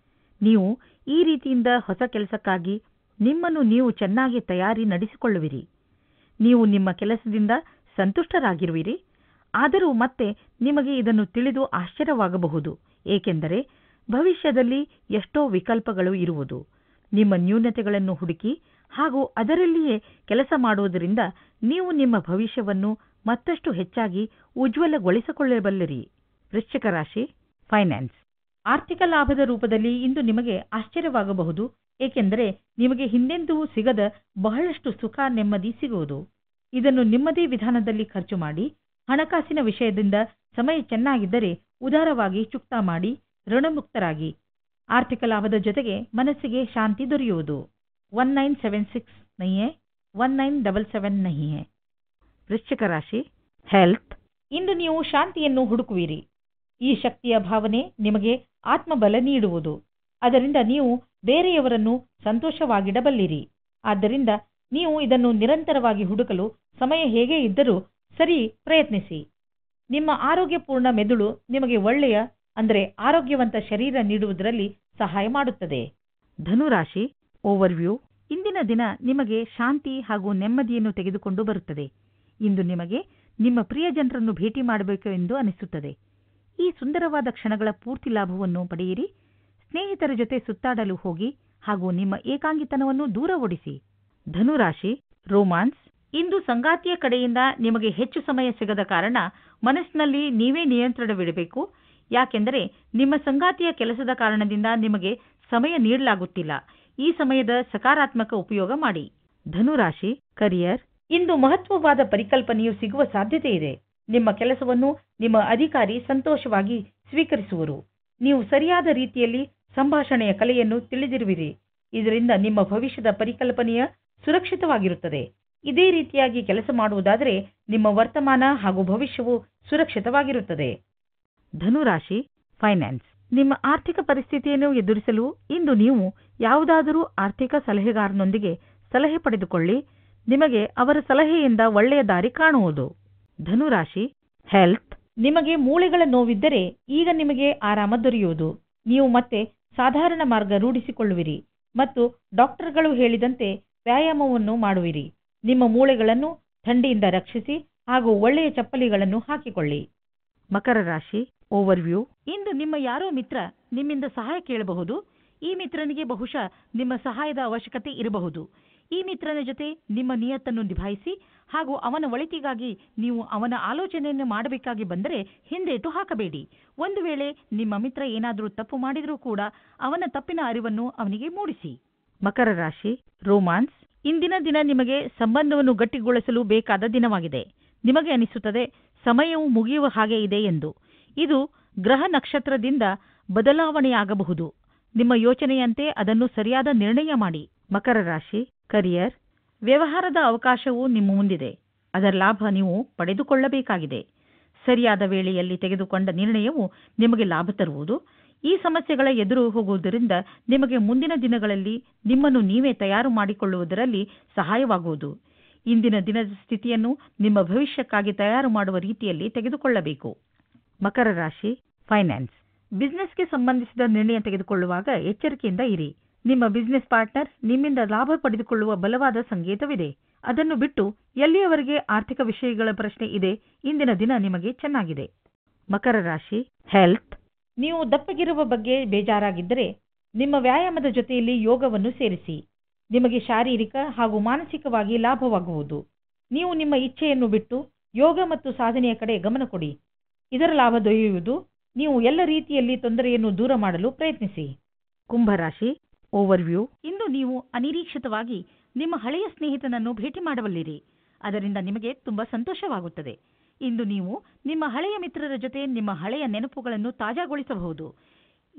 ನೀವು ಈ ರೀತಿಯಿಂದ ಹೊಸ ಕೆಲಸಕ್ಕಾಗಿ ನಿಮ್ಮನ್ನು ನೀವು ಚೆನ್ನಾಗಿ ತಯಾರಿ ನಡೆಸಿಕೊಳ್ಳುವಿರಿ. ನೀವು ನಿಮ್ಮ ಕೆಲಸದಿಂದ ಸಂತುಷ್ಟರಾಗಿರುವಿರಿ. ಆದರೂ ಮತ್ತೆ ನಿಮಗೆ ಇದನ್ನು ತಿಳಿದು ಆಶ್ಚರ್ಯವಾಗಬಹುದು, ಏಕೆಂದರೆ ಭವಿಷ್ಯದಲ್ಲಿ ಎಷ್ಟೋ ವಿಕಲ್ಪಗಳು ಇರುವುದು. ನಿಮ್ಮ ನ್ಯೂನತೆಗಳನ್ನು ಹುಡುಕಿ ಹಾಗೂ ಅದರಲ್ಲಿಯೇ ಕೆಲಸ ಮಾಡುವುದರಿಂದ ನೀವು ನಿಮ್ಮ ಭವಿಷ್ಯವನ್ನು ಮತ್ತಷ್ಟು ಹೆಚ್ಚಾಗಿ ಉಜ್ವಲಗೊಳಿಸಿಕೊಳ್ಳಬಲ್ಲಿರಿ. ವೃಶ್ಚಿಕ ರಾಶಿ ಫೈನಾನ್ಸ್. ಆರ್ಥಿಕ ಲಾಭದ ರೂಪದಲ್ಲಿ ಇಂದು ನಿಮಗೆ ಆಶ್ಚರ್ಯವಾಗಬಹುದು, ಏಕೆಂದರೆ ನಿಮಗೆ ಹಿಂದೆಂದೂ ಸಿಗದ ಬಹಳಷ್ಟು ಸುಖ ನೆಮ್ಮದಿ ಸಿಗುವುದು. ಇದನ್ನು ನಿಮ್ಮದೇ ವಿಧಾನದಲ್ಲಿ ಖರ್ಚು ಮಾಡಿ. ಹಣಕಾಸಿನ ವಿಷಯದಿಂದ ಸಮಯ ಚೆನ್ನಾಗಿದ್ದರೆ ಉದಾರವಾಗಿ ಚುಕ್ತಾ ಮಾಡಿ ಋಣಮುಕ್ತರಾಗಿ. ಆರ್ಥಿಕ ಲಾಭದ ಜೊತೆಗೆ ಮನಸ್ಸಿಗೆ ಶಾಂತಿ ದೊರೆಯುವುದು. 1976 नहीं है, 1977 नहीं है. ವೃಶ್ಚಿಕ ರಾಶಿ ಹೆಲ್ತ್. ಇಂದು ನೀವು ಶಾಂತಿಯನ್ನು ಹುಡುಕುವಿರಿ. ಈ ಶಕ್ತಿಯ ಭಾವನೆ ನಿಮಗೆ ಆತ್ಮಬಲ ನೀಡುವುದು. ಅದರಿಂದ ನೀವು ಬೇರೆಯವರನ್ನು ಸಂತೋಷವಾಗಿಡಬಲ್ಲಿರಿ. ಆದ್ದರಿಂದ ನೀವು ಇದನ್ನು ನಿರಂತರವಾಗಿ ಹುಡುಕಲು ಸಮಯ ಹೇಗೆ ಇದ್ದರೂ ಸರಿ ಪ್ರಯತ್ನಿಸಿ. ನಿಮ್ಮ ಆರೋಗ್ಯಪೂರ್ಣ ಮೆದುಳು ನಿಮಗೆ ಒಳ್ಳೆಯ ಆರೋಗ್ಯವಂತ ಶರೀರ ನೀಡುವುದರಲ್ಲಿ ಸಹಾಯ ಮಾಡುತ್ತದೆ. ಧನುರಾಶಿ ಓವರ್ವ್ಯೂ. ಇಂದಿನ ದಿನ ನಿಮಗೆ ಶಾಂತಿ ಹಾಗೂ ನೆಮ್ಮದಿಯನ್ನು ತೆಗೆದುಕೊಂಡು ಬರುತ್ತದೆ. ಇಂದು ನಿಮಗೆ ನಿಮ್ಮ ಪ್ರಿಯಜನರನ್ನು ಭೇಟಿ ಮಾಡಬೇಕು ಎಂದು ಅನಿಸುತ್ತದೆ. ಈ ಸುಂದರವಾದ ಕ್ಷಣಗಳ ಪೂರ್ತಿ ಲಾಭವನ್ನು ಪಡೆಯಿರಿ. ಸ್ನೇಹಿತರ ಜೊತೆ ಸುತ್ತಾಡಲು ಹೋಗಿ ಹಾಗೂ ನಿಮ್ಮ ಏಕಾಂಗಿತನವನ್ನು ದೂರ ಓಡಿಸಿ. ಧನುರಾಶಿ ರೋಮಾನ್ಸ್. ಇಂದು ಸಂಗಾತಿಯ ಕಡೆಯಿಂದ ನಿಮಗೆ ಹೆಚ್ಚು ಸಮಯ ಸಿಗದ ಕಾರಣ ಮನಸ್ಸಿನಲ್ಲಿ ನೀವೇ ನಿಯಂತ್ರಣವಿಡಬೇಕು. ಯಾಕೆಂದರೆ ನಿಮ್ಮ ಸಂಗಾತಿಯ ಕೆಲಸದ ಕಾರಣದಿಂದ ನಿಮಗೆ ಸಮಯ ನೀಡಲಾಗುತ್ತಿಲ್ಲ. ಈ ಸಮಯದ ಸಕಾರಾತ್ಮಕ ಉಪಯೋಗ ಮಾಡಿ. ಧನುರಾಶಿ. ಕರಿಯರ್. ಇಂದು ಮಹತ್ವವಾದ ಪರಿಕಲ್ಪನೆಯು ಸಿಗುವ ಸಾಧ್ಯತೆ ಇದೆ. ನಿಮ್ಮ ಕೆಲಸವನ್ನು ನಿಮ್ಮ ಅಧಿಕಾರಿ ಸಂತೋಷವಾಗಿ ಸ್ವೀಕರಿಸುವರು. ನೀವು ಸರಿಯಾದ ರೀತಿಯಲ್ಲಿ ಸಂಭಾಷಣೆಯ ಕಲೆಯನ್ನು ತಿಳಿದಿರುವಿರಿ. ಇದರಿಂದ ನಿಮ್ಮ ಭವಿಷ್ಯದ ಪರಿಕಲ್ಪನೆಯ ಸುರಕ್ಷಿತವಾಗಿರುತ್ತದೆ. ಇದೇ ರೀತಿಯಾಗಿ ಕೆಲಸ ಮಾಡುವುದಾದರೆ ನಿಮ್ಮ ವರ್ತಮಾನ ಹಾಗೂ ಭವಿಷ್ಯವು ಸುರಕ್ಷಿತವಾಗಿರುತ್ತದೆ. ಧನುರಾಶಿ. ಫೈನಾನ್ಸ್. ನಿಮ್ಮ ಆರ್ಥಿಕ ಪರಿಸ್ಥಿತಿಯನ್ನು ಎದುರಿಸಲು ಇಂದು ನೀವು ಯಾವುದಾದರೂ ಆರ್ಥಿಕ ಸಲಹೆಗಾರನೊಂದಿಗೆ ಸಲಹೆ ಪಡೆದುಕೊಳ್ಳಿ. ನಿಮಗೆ ಅವರ ಸಲಹೆಯಿಂದ ಒಳ್ಳೆಯ ದಾರಿ ಕಾಣುವುದು. ಧನುರಾಶಿ. ಹೆಲ್ತ್. ನಿಮಗೆ ಮೂಳೆಗಳ ನೋವಿದ್ದರೆ ಈಗ ನಿಮಗೆ ಆರಾಮ ದೊರೆಯುವುದು. ನೀವು ಮತ್ತೆ ಸಾಧಾರಣ ಮಾರ್ಗ ರೂಢಿಸಿಕೊಳ್ಳುವಿರಿ ಮತ್ತು ಡಾಕ್ಟರ್ಗಳು ಹೇಳಿದಂತೆ ವ್ಯಾಯಾಮವನ್ನು ಮಾಡುವಿರಿ. ನಿಮ್ಮ ಮೂಳೆಗಳನ್ನು ಥಂಡಿಯಿಂದ ರಕ್ಷಿಸಿ ಹಾಗೂ ಒಳ್ಳೆಯ ಚಪ್ಪಲಿಗಳನ್ನು ಹಾಕಿಕೊಳ್ಳಿ. ಮಕರ ರಾಶಿ. ಓವರ್ವ್ಯೂ. ಇಂದು ನಿಮ್ಮ ಯಾರೋ ಮಿತ್ರ ನಿಮ್ಮಿಂದ ಸಹಾಯ ಕೇಳಬಹುದು. ಈ ಮಿತ್ರನಿಗೆ ಬಹುಶಃ ನಿಮ್ಮ ಸಹಾಯದ ಅವಶ್ಯಕತೆ ಇರಬಹುದು. ಈ ಮಿತ್ರನ ಜೊತೆ ನಿಮ್ಮ ನಿಯತ್ತನ್ನು ನಿಭಾಯಿಸಿ ಹಾಗೂ ಅವನ ಒಳಿತಿಗಾಗಿ ನೀವು ಅವನ ಆಲೋಚನೆಯನ್ನು ಮಾಡಬೇಕಾಗಿ ಬಂದರೆ ಹಿಂದೇಟು ಹಾಕಬೇಡಿ. ಒಂದು ವೇಳೆ ನಿಮ್ಮ ಮಿತ್ರ ಏನಾದರೂ ತಪ್ಪು ಮಾಡಿದರೂ ಕೂಡ ಅವನ ತಪ್ಪಿನ ಅರಿವನ್ನು ಅವನಿಗೆ ಮೂಡಿಸಿ. ಮಕರ ರಾಶಿ. ರೋಮಾನ್ಸ್. ಇಂದಿನ ದಿನ ನಿಮಗೆ ಸಂಬಂಧವನ್ನು ಗಟ್ಟಿಗೊಳಿಸಲು ಬೇಕಾದ ದಿನವಾಗಿದೆ. ನಿಮಗೆ ಅನಿಸುತ್ತದೆ ಸಮಯವು ಮುಗಿಯುವ ಹಾಗೆ ಇದೆ ಎಂದು. ಇದು ಗ್ರಹ ನಕ್ಷತ್ರದಿಂದ ಬದಲಾವಣೆಯಾಗಬಹುದು. ನಿಮ್ಮ ಯೋಚನೆಯಂತೆ ಅದನ್ನು ಸರಿಯಾದ ನಿರ್ಣಯ ಮಾಡಿ. ಮಕರ ರಾಶಿ. ಕರಿಯರ್. ವ್ಯವಹಾರದ ಅವಕಾಶವು ನಿಮ್ಮ ಮುಂದಿದೆ. ಅದರ ಲಾಭ ನೀವು ಪಡೆದುಕೊಳ್ಳಬೇಕಾಗಿದೆ. ಸರಿಯಾದ ವೇಳೆಯಲ್ಲಿ ತೆಗೆದುಕೊಂಡ ನಿರ್ಣಯವು ನಿಮಗೆ ಲಾಭ ತರುವುದು. ಈ ಸಮಸ್ಯೆಗಳ ಎದುರು ಹೋಗುವುದರಿಂದ ನಿಮಗೆ ಮುಂದಿನ ದಿನಗಳಲ್ಲಿ ನಿಮ್ಮನ್ನು ನೀವೇ ತಯಾರು ಮಾಡಿಕೊಳ್ಳುವುದರಲ್ಲಿ ಸಹಾಯವಾಗುವುದು. ಇಂದಿನ ದಿನದ ಸ್ಥಿತಿಯನ್ನು ನಿಮ್ಮ ಭವಿಷ್ಯಕ್ಕಾಗಿ ತಯಾರು ಮಾಡುವ ರೀತಿಯಲ್ಲಿ ತೆಗೆದುಕೊಳ್ಳಬೇಕು. ಮಕರ ರಾಶಿ. ಫೈನಾನ್ಸ್. ಬಿಸಿನೆಸ್ಗೆ ಸಂಬಂಧಿಸಿದ ನಿರ್ಣಯ ತೆಗೆದುಕೊಳ್ಳುವಾಗ ಎಚ್ಚರಿಕೆಯಿಂದ ಇರಿ. ನಿಮ್ಮ ಬಿಸಿನೆಸ್ ಪಾರ್ಟ್ನರ್ ನಿಮ್ಮಿಂದ ಲಾಭ ಪಡೆದುಕೊಳ್ಳುವ ಬಲವಾದ ಸಂಕೇತವಿದೆ. ಅದನ್ನು ಬಿಟ್ಟು ಎಲ್ಲಿಯವರೆಗೆ ಆರ್ಥಿಕ ವಿಷಯಗಳ ಪ್ರಶ್ನೆ ಇದೆ, ಇಂದಿನ ದಿನ ನಿಮಗೆ ಚೆನ್ನಾಗಿದೆ. ಮಕರ ರಾಶಿ. ಹೆಲ್ತ್. ನೀವು ದಪ್ಪಗಿರುವ ಬಗ್ಗೆ ಬೇಜಾರಾಗಿದ್ದರೆ ನಿಮ್ಮ ವ್ಯಾಯಾಮದ ಜೊತೆಯಲ್ಲಿ ಯೋಗವನ್ನು ಸೇರಿಸಿ. ನಿಮಗೆ ಶಾರೀರಿಕ ಹಾಗೂ ಮಾನಸಿಕವಾಗಿ ಲಾಭವಾಗುವುದು. ನೀವು ನಿಮ್ಮ ಇಚ್ಛೆಯನ್ನು ಬಿಟ್ಟು ಯೋಗ ಮತ್ತು ಸಾಧನೆಯ ಕಡೆ ಗಮನ ಕೊಡಿ. ಇದರ ಲಾಭ ದೊರೆಯುವುದು. ನೀವು ಎಲ್ಲ ರೀತಿಯಲ್ಲಿ ತೊಂದರೆಯನ್ನು ದೂರ ಮಾಡಲು ಪ್ರಯತ್ನಿಸಿ. ಕುಂಭರಾಶಿ. ಓವರ್ವ್ಯೂ. ಇಂದು ನೀವು ಅನಿರೀಕ್ಷಿತವಾಗಿ ನಿಮ್ಮ ಹಳೆಯ ಸ್ನೇಹಿತನನ್ನು ಭೇಟಿ ಮಾಡಬಲ್ಲಿರಿ. ಅದರಿಂದ ನಿಮಗೆ ತುಂಬಾ ಸಂತೋಷವಾಗುತ್ತದೆ. ಇಂದು ನೀವು ನಿಮ್ಮ ಹಳೆಯ ಮಿತ್ರರ ಜೊತೆ ನಿಮ್ಮ ಹಳೆಯ ನೆನಪುಗಳನ್ನು ತಾಜಾಗೊಳಿಸಬಹುದು.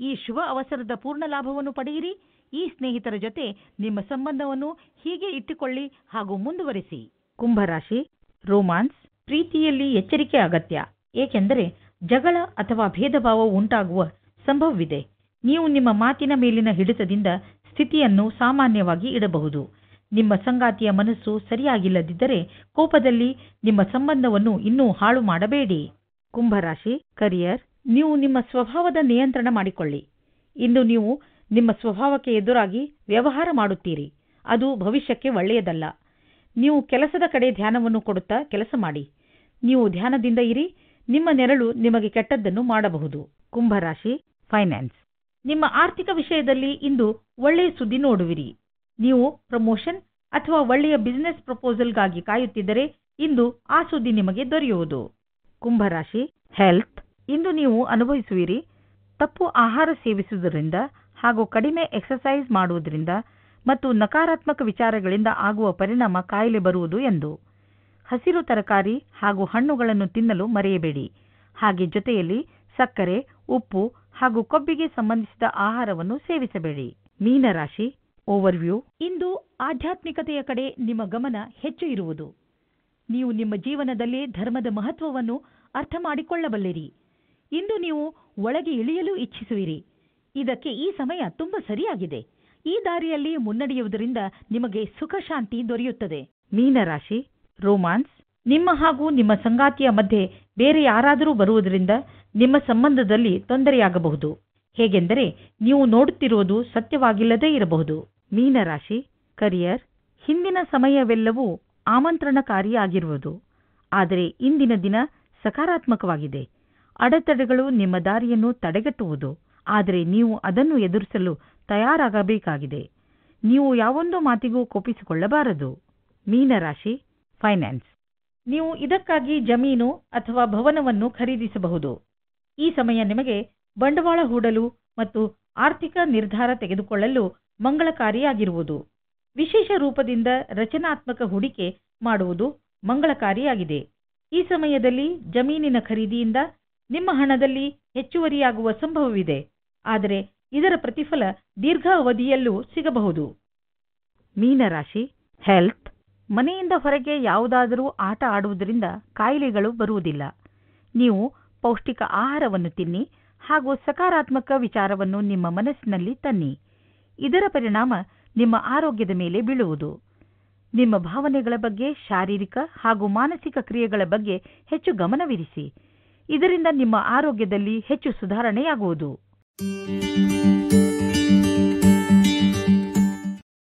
ಈ ಶುಭ ಅವಸರದ ಪೂರ್ಣ ಲಾಭವನ್ನು ಪಡೆಯಿರಿ. ಈ ಸ್ನೇಹಿತರ ಜೊತೆ ನಿಮ್ಮ ಸಂಬಂಧವನ್ನು ಹೀಗೆ ಇಟ್ಟುಕೊಳ್ಳಿ ಹಾಗೂ ಮುಂದುವರಿಸಿ. ಕುಂಭರಾಶಿ. ರೋಮಾನ್ಸ್. ಪ್ರೀತಿಯಲ್ಲಿ ಎಚ್ಚರಿಕೆ ಅಗತ್ಯ. ಏಕೆಂದರೆ ಜಗಳ ಅಥವಾ ಭೇದ ಭಾವ ಉಂಟಾಗುವ ಸಂಭವವಿದೆ. ನೀವು ನಿಮ್ಮ ಮಾತಿನ ಮೇಲಿನ ಹಿಡಿತದಿಂದ ಸ್ಥಿತಿಯನ್ನು ಸಾಮಾನ್ಯವಾಗಿ ಇಡಬಹುದು. ನಿಮ್ಮ ಸಂಗಾತಿಯ ಮನಸ್ಸು ಸರಿಯಾಗಿಲ್ಲದಿದ್ದರೆ ಕೋಪದಲ್ಲಿ ನಿಮ್ಮ ಸಂಬಂಧವನ್ನು ಇನ್ನೂ ಹಾಳು ಮಾಡಬೇಡಿ. ಕುಂಭರಾಶಿ. ಕರಿಯರ್. ನೀವು ನಿಮ್ಮ ಸ್ವಭಾವದ ನಿಯಂತ್ರಣ ಮಾಡಿಕೊಳ್ಳಿ. ಇಂದು ನೀವು ನಿಮ್ಮ ಸ್ವಭಾವಕ್ಕೆ ಎದುರಾಗಿ ವ್ಯವಹಾರ ಮಾಡುತ್ತೀರಿ. ಅದು ಭವಿಷ್ಯಕ್ಕೆ ಒಳ್ಳೆಯದಲ್ಲ. ನೀವು ಕೆಲಸದ ಕಡೆ ಧ್ಯಾನವನ್ನು ಕೊಡುತ್ತಾ ಕೆಲಸ ಮಾಡಿ. ನೀವು ಧ್ಯಾನದಿಂದ ಇರಿ. ನಿಮ್ಮ ನೆರಳು ನಿಮಗೆ ಕೆಟ್ಟದ್ದನ್ನು ಮಾಡಬಹುದು. ಕುಂಭರಾಶಿ. ಫೈನಾನ್ಸ್. ನಿಮ್ಮ ಆರ್ಥಿಕ ವಿಷಯದಲ್ಲಿ ಇಂದು ಒಳ್ಳೆಯ ಸುದ್ದಿ ನೋಡುವಿರಿ. ನೀವು ಪ್ರಮೋಷನ್ ಅಥವಾ ಒಳ್ಳೆಯ ಬಿಸಿನೆಸ್ ಪ್ರಪೋಸಲ್ಗಾಗಿ ಕಾಯುತ್ತಿದ್ದರೆ ಇಂದು ಆ ಸುದ್ದಿ ನಿಮಗೆ ದೊರೆಯುವುದು. ಕುಂಭರಾಶಿ. ಹೆಲ್ತ್. ಇಂದು ನೀವು ಅನುಭವಿಸುವಿರಿ. ತಪ್ಪು ಆಹಾರ ಸೇವಿಸುವುದರಿಂದ ಹಾಗೂ ಕಡಿಮೆ ಎಕ್ಸರ್ಸೈಸ್ ಮಾಡುವುದರಿಂದ ಮತ್ತು ನಕಾರಾತ್ಮಕ ವಿಚಾರಗಳಿಂದ ಆಗುವ ಪರಿಣಾಮ ಕಾಯಿಲೆ ಬರುವುದು ಎಂದು. ಹಸಿರು ತರಕಾರಿ ಹಾಗೂ ಹಣ್ಣುಗಳನ್ನು ತಿನ್ನಲು ಮರೆಯಬೇಡಿ. ಹಾಗೆ ಜೊತೆಯಲ್ಲಿ ಸಕ್ಕರೆ, ಉಪ್ಪು ಹಾಗೂ ಕೊಬ್ಬಿಗೆ ಸಂಬಂಧಿಸಿದ ಆಹಾರವನ್ನು ಸೇವಿಸಬೇಡಿ. ಮೀನರಾಶಿ. ಓವರ್ವ್ಯೂ. ಇಂದು ಆಧ್ಯಾತ್ಮಿಕತೆಯ ಕಡೆ ನಿಮ್ಮ ಗಮನ ಹೆಚ್ಚು ಇರುವುದು. ನೀವು ನಿಮ್ಮ ಜೀವನದಲ್ಲಿ ಧರ್ಮದ ಮಹತ್ವವನ್ನು ಅರ್ಥ ಮಾಡಿಕೊಳ್ಳಬಲ್ಲಿರಿ. ಇಂದು ನೀವು ಒಳಗೆ ಇಳಿಯಲು ಇಚ್ಛಿಸುವಿರಿ. ಇದಕ್ಕೆ ಈ ಸಮಯ ತುಂಬಾ ಸರಿಯಾಗಿದೆ. ಈ ದಾರಿಯಲ್ಲಿ ಮುನ್ನಡೆಯುವುದರಿಂದ ನಿಮಗೆ ಸುಖ ಶಾಂತಿ ದೊರೆಯುತ್ತದೆ. ಮೀನರಾಶಿ. ರೋಮಾನ್ಸ್. ನಿಮ್ಮ ಹಾಗೂ ನಿಮ್ಮ ಸಂಗಾತಿಯ ಮಧ್ಯೆ ಬೇರೆ ಯಾರಾದರೂ ಬರುವುದರಿಂದ ನಿಮ್ಮ ಸಂಬಂಧದಲ್ಲಿ ತೊಂದರೆಯಾಗಬಹುದು. ಹೇಗೆಂದರೆ ನೀವು ನೋಡುತ್ತಿರುವುದು ಸತ್ಯವಾಗಿಲ್ಲದೇ ಇರಬಹುದು. ಮೀನರಾಶಿ. ಕರಿಯರ್. ಹಿಂದಿನ ಸಮಯವೆಲ್ಲವೂ ಆಮಂತ್ರಣಕಾರಿಯಾಗಿರುವುದು. ಆದರೆ ಇಂದಿನ ದಿನ ಸಕಾರಾತ್ಮಕವಾಗಿದೆ. ಅಡೆತಡೆಗಳು ನಿಮ್ಮ ದಾರಿಯನ್ನು ತಡೆಗಟ್ಟುವುದು. ಆದರೆ ನೀವು ಅದನ್ನು ಎದುರಿಸಲು ತಯಾರಾಗಬೇಕಾಗಿದೆ. ನೀವು ಯಾವೊಂದು ಮಾತಿಗೂ ಕೋಪಿಸಿಕೊಳ್ಳಬಾರದು. ಮೀನರಾಶಿ ಫೈನಾನ್ಸ್. ನೀವು ಇದಕ್ಕಾಗಿ ಜಮೀನು ಅಥವಾ ಭವನವನ್ನು ಖರೀದಿಸಬಹುದು. ಈ ಸಮಯ ನಿಮಗೆ ಬಂಡವಾಳ ಹೂಡಲು ಮತ್ತು ಆರ್ಥಿಕ ನಿರ್ಧಾರ ತೆಗೆದುಕೊಳ್ಳಲು ಮಂಗಳಕಾರಿಯಾಗಿರುವುದು. ವಿಶೇಷ ರೂಪದಿಂದ ರಚನಾತ್ಮಕ ಹೂಡಿಕೆ ಮಾಡುವುದು ಮಂಗಳಕಾರಿಯಾಗಿದೆ. ಈ ಸಮಯದಲ್ಲಿ ಜಮೀನಿನ ಖರೀದಿಯಿಂದ ನಿಮ್ಮ ಹಣದಲ್ಲಿ ಹೆಚ್ಚುವರಿಯಾಗುವ ಸಂಭವವಿದೆ, ಆದರೆ ಇದರ ಪ್ರತಿಫಲ ದೀರ್ಘ ಅವಧಿಯಲ್ಲೂ ಸಿಗಬಹುದು. ಮೀನರಾಶಿ ಹೆಲ್ತ್. ಮನೆಯಿಂದ ಹೊರಗೆ ಯಾವುದಾದರೂ ಆಟ ಆಡುವುದರಿಂದ ಕಾಯಿಲೆಗಳು ಬರುವುದಿಲ್ಲ. ನೀವು ಪೌಷ್ಟಿಕ ಆಹಾರವನ್ನು ತಿನ್ನಿ ಹಾಗೂ ಸಕಾರಾತ್ಮಕ ವಿಚಾರವನ್ನು ನಿಮ್ಮ ಮನಸ್ಸಿನಲ್ಲಿ ತನ್ನಿ. ಇದರ ಪರಿಣಾಮ ನಿಮ್ಮ ಆರೋಗ್ಯದ ಮೇಲೆ ಬೀಳುವುದು. ನಿಮ್ಮ ಭಾವನೆಗಳ ಬಗ್ಗೆ, ಶಾರೀರಿಕ ಹಾಗೂ ಮಾನಸಿಕ ಕ್ರಿಯೆಗಳ ಬಗ್ಗೆ ಹೆಚ್ಚು ಗಮನವಿರಿಸಿ. ಇದರಿಂದ ನಿಮ್ಮ ಆರೋಗ್ಯದಲ್ಲಿ ಹೆಚ್ಚು ಸುಧಾರಣೆಯಾಗುವುದು.